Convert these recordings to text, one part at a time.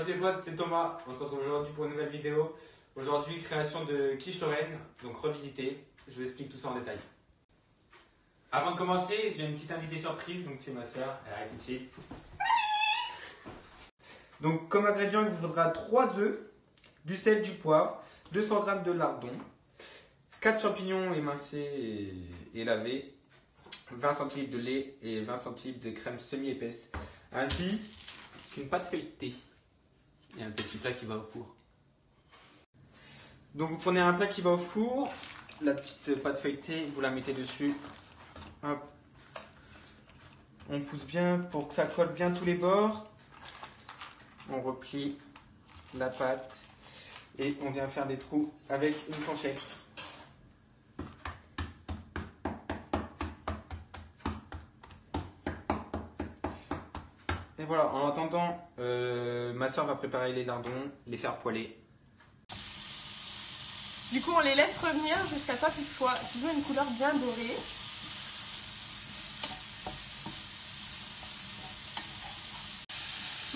Salut les potes, c'est Thomas. On se retrouve aujourd'hui pour une nouvelle vidéo. Aujourd'hui, création de quiche Lorraine, donc revisité. Je vous explique tout ça en détail. Avant de commencer, j'ai une petite invitée surprise, donc c'est ma soeur. Elle arrive tout de suite. Donc, comme ingrédient, il vous faudra 3 œufs, du sel, du poivre, 200 g de lardon, 4 champignons émincés et lavés, 20 centilitres de lait et 20 centilitres de crème semi-épaisse, ainsi qu'une pâte feuilletée. Et un petit plat qui va au four. Donc vous prenez un plat qui va au four, la petite pâte feuilletée, vous la mettez dessus. Hop. On pousse bien pour que ça colle bien tous les bords. On replie la pâte et on vient faire des trous avec une fourchette. Et voilà, en attendant, ma soeur va préparer les lardons, les faire poêler. Du coup, on les laisse revenir jusqu'à temps qu'ils aient une couleur bien dorée.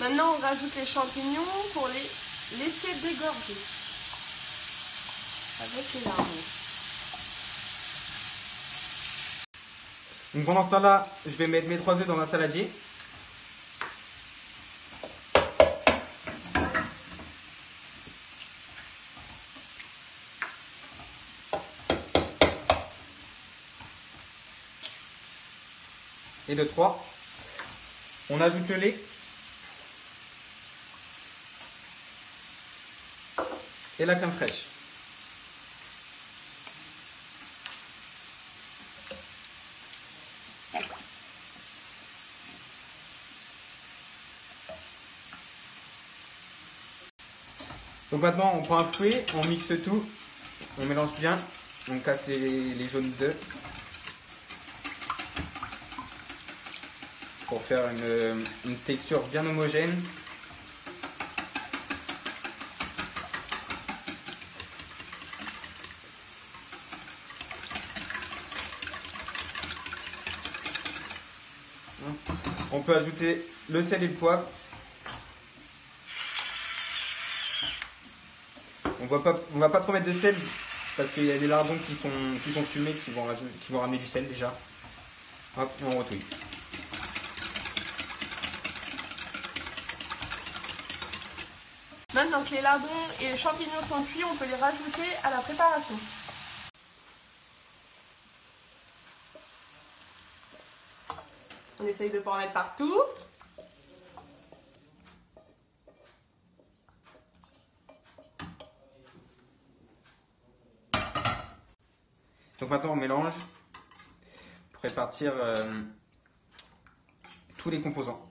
Maintenant, on rajoute les champignons pour les laisser dégorger avec les lardons. Donc pendant ce temps-là, je vais mettre mes 3 œufs dans un saladier. Et de 3, on ajoute le lait et la crème fraîche. Donc maintenant on prend un fouet, on mixe tout, on mélange bien, on casse les jaunes d'œufs pour faire une texture bien homogène. On peut ajouter le sel et le poivre. On va pas trop mettre de sel parce qu'il y a des lardons qui sont fumés qui vont ramener du sel déjà. Hop, on retouille. Maintenant que les lardons et les champignons sont cuits, on peut les rajouter à la préparation. On essaye de ne pas en mettre partout. Donc maintenant on mélange pour répartir tous les composants.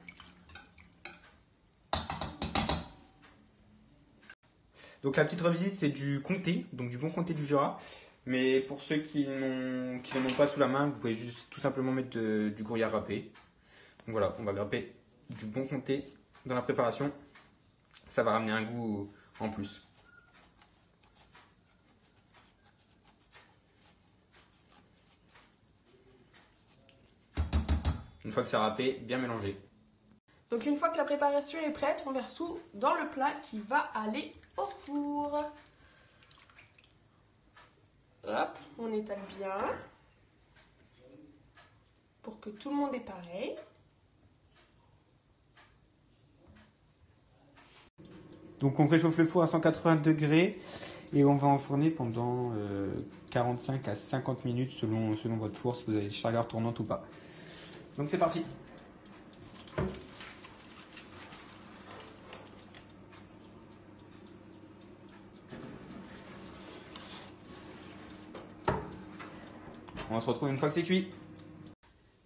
Donc la petite revisite c'est du comté, donc du bon comté du Jura. Mais pour ceux qui n'en ont pas sous la main, vous pouvez juste tout simplement mettre du gruyère râpé. Donc voilà, on va grapper du bon comté dans la préparation. Ça va ramener un goût en plus. Une fois que c'est râpé, bien mélangé. Donc une fois que la préparation est prête, on verse tout dans le plat qui va aller au four. Hop, on étale bien pour que tout le monde est pareil. Donc on réchauffe le four à 180 degrés et on va enfourner pendant 45 à 50 minutes selon votre four, si vous avez chaleur tournante ou pas. Donc c'est parti. On se retrouve une fois que c'est cuit.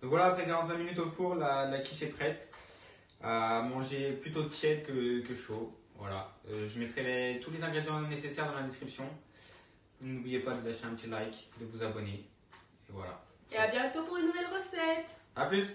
Donc voilà, après 45 minutes au four, la quiche est prête. À manger plutôt tiède que chaud. Voilà. Je mettrai tous les ingrédients nécessaires dans la description. N'oubliez pas de lâcher un petit like, de vous abonner. Et voilà. Et à bientôt pour une nouvelle recette. A plus!